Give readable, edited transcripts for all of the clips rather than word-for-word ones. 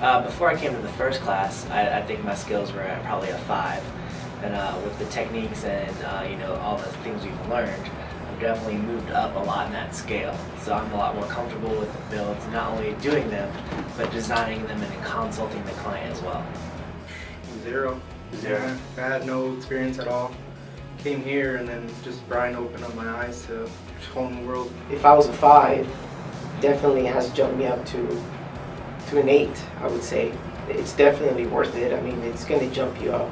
Before I came to the first class, I think my skills were at probably a 5. And with the techniques and all the things we've learned, I've definitely moved up a lot in that scale. So I'm a lot more comfortable with the builds, not only doing them, but designing them and consulting the client as well. 0. Yeah, I had no experience at all. Came here and then just Brian opened up my eyes to a whole new world. If I was a 5, definitely has jumped me up to an 8, I would say. It's definitely worth it. I mean, it's going to jump you up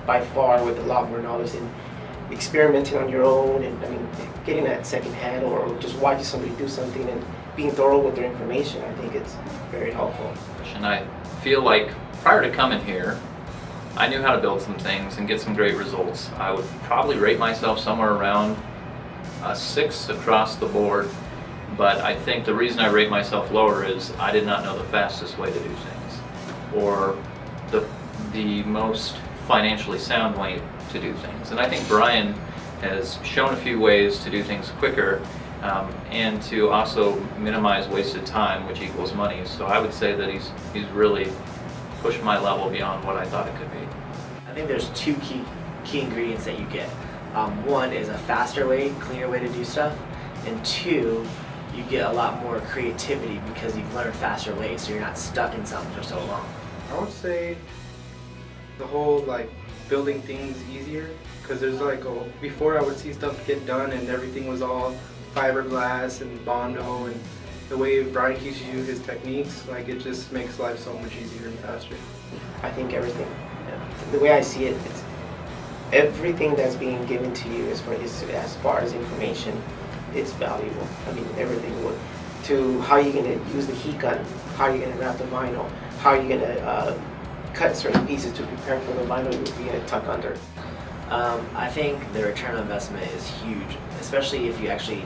by far with a lot more knowledge and experimenting on your own, and I mean, getting that second hand or just watching somebody do something and being thorough with their information. I think it's very helpful. And I feel like prior to coming here, I knew how to build some things and get some great results. I would probably rate myself somewhere around a 6 across the board, but I think the reason I rate myself lower is I did not know the fastest way to do things, or the most financially sound way to do things. And I think Brian has shown a few ways to do things quicker and to also minimize wasted time, which equals money. So I would say that he's really pushed my level beyond what I thought it could be. I think there's 2 key ingredients that you get. One is a faster way, cleaner way to do stuff, and 2, you get a lot more creativity because you've learned faster ways, so you're not stuck in something for so long. I would say the whole building things easier, because there's before I would see stuff get done and everything was all fiberglass and Bondo, and the way Brian teaches you his techniques, it just makes life so much easier and faster. I think everything, the way I see it, it's everything that's being given to you as far as information, it's valuable. I mean, everything to how you're going to use the heat gun, how you're going to wrap the vinyl, how you're going to cut certain pieces to prepare for the vinyl you're going to tuck under. I think the return on investment is huge, especially if you actually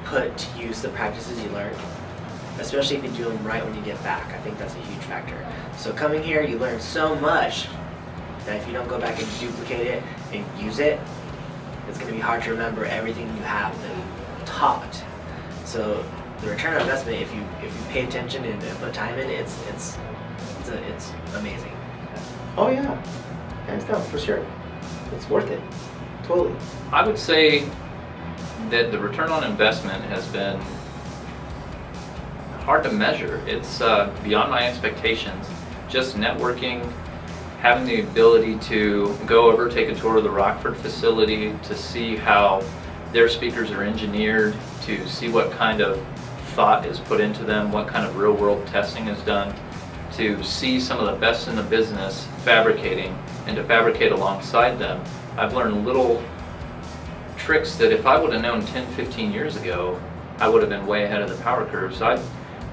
put to use the practices you learned, especially if you do them right when you get back. I think that's a huge factor. So coming here, you learn so much that if you don't go back and duplicate it and use it, it's going to be hard to remember everything you have been taught. So the return on investment, if you pay attention and put time in, it's amazing. Oh yeah, hands down, for sure. It's worth it, totally. I would say that the return on investment has been hard to measure. It's beyond my expectations. Just networking, having the ability to go over, take a tour of the Rockford facility, to see how their speakers are engineered, to see what kind of thought is put into them, what kind of real world testing is done, to see some of the best in the business fabricating and to fabricate alongside them. I've learned little tricks that if I would have known 10, 15 years ago, I would have been way ahead of the power curve. So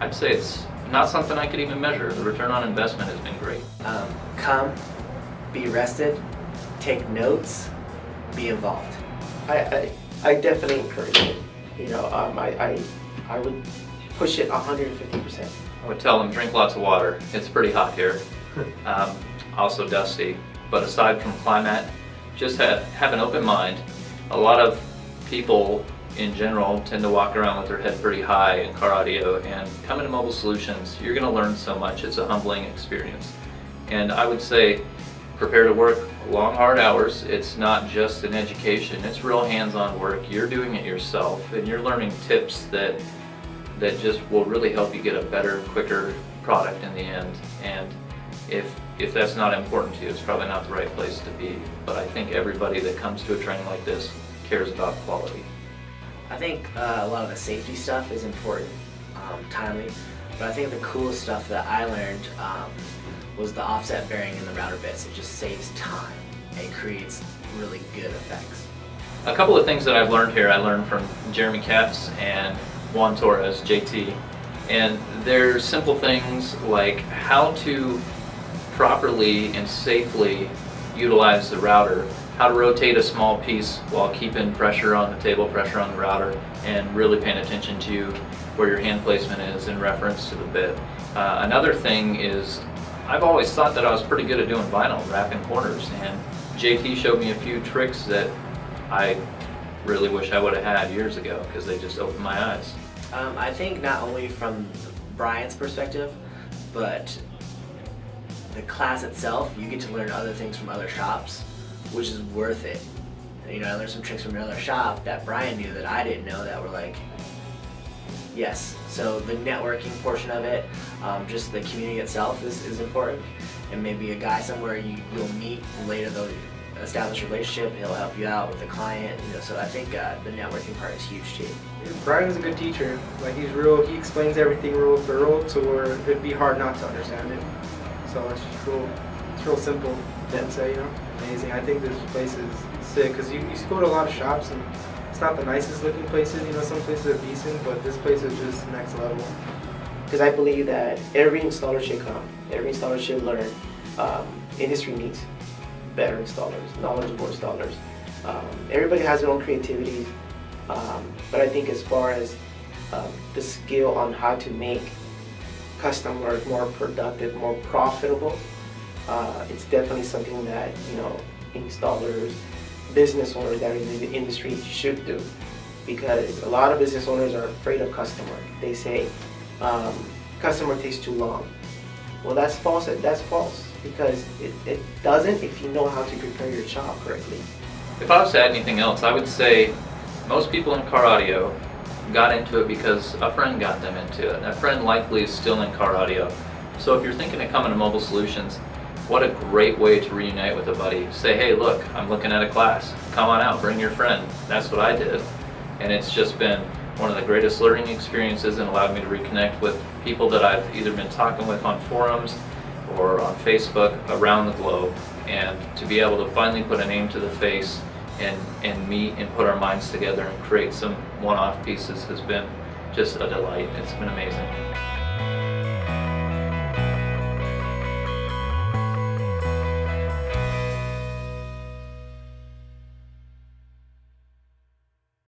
I'd say it's not something I could even measure. The return on investment has been great. Come, be rested, take notes, be involved. I definitely encourage it. I would push it 150%. I would tell them drink lots of water. It's pretty hot here, also dusty. But aside from climate, just have an open mind. A lot of people in general tend to walk around with their head pretty high in car audio, and come into Mobile Solutions, you're going to learn so much. It's a humbling experience. And I would say prepare to work long, hard hours. It's not just an education, it's real hands-on work. You're doing it yourself, and you're learning tips that just will really help you get a better, quicker product in the end. And if that's not important to you, it's probably not the right place to be. But I think everybody that comes to a training like this cares about quality. I think a lot of the safety stuff is important, timely, but I think the coolest stuff that I learned was the offset bearing in the router bits. It just saves time and creates really good effects. A couple of things that I've learned here, I learned from Jeremy Katz and Juan Torres, JT, and they're simple things like how to properly and safely utilize the router, how to rotate a small piece while keeping pressure on the table, pressure on the router, and really paying attention to where your hand placement is in reference to the bit. Another thing is, I've always thought that I was pretty good at doing vinyl, wrapping corners, and JT showed me a few tricks that I really wish I would have had years ago, because they just opened my eyes. I think not only from Brian's perspective, but the class itself, you get to learn other things from other shops, which is worth it. You know, I learned some tricks from another shop that Brian knew that I didn't know that were like, yes. So the networking portion of it, just the community itself is important. And maybe a guy somewhere you'll meet later, they'll establish a relationship, he'll help you out with the client, you know, so I think the networking part is huge too. Brian's a good teacher. Like he explains everything real thorough to where it'd be hard not to understand it. So it's just real simple. I'd say, you know, amazing. I think this place is sick because you go to a lot of shops and it's not the nicest looking places. You know, some places are decent, but this place is just next level. Because I believe that every installer should come, every installer should learn. Industry needs better installers, knowledgeable installers. Everybody has their own creativity, but I think as far as the skill on how to make custom work more productive, more profitable, it's definitely something that, you know, installers, business owners that are in the industry should do, because a lot of business owners are afraid of customer. They say customer takes too long. Well, that's false. That's false, because it doesn't if you know how to prepare your shop correctly. If I was to add anything else, I would say most people in car audio got into it because a friend got them into it. That friend likely is still in car audio. So if you're thinking of coming to Mobile Solutions, what a great way to reunite with a buddy. Say, hey, look, I'm looking at a class. Come on out, bring your friend. That's what I did. And it's just been one of the greatest learning experiences and allowed me to reconnect with people that I've either been talking with on forums or on Facebook around the globe. And to be able to finally put a name to the face and meet and put our minds together and create some one-off pieces has been just a delight. It's been amazing.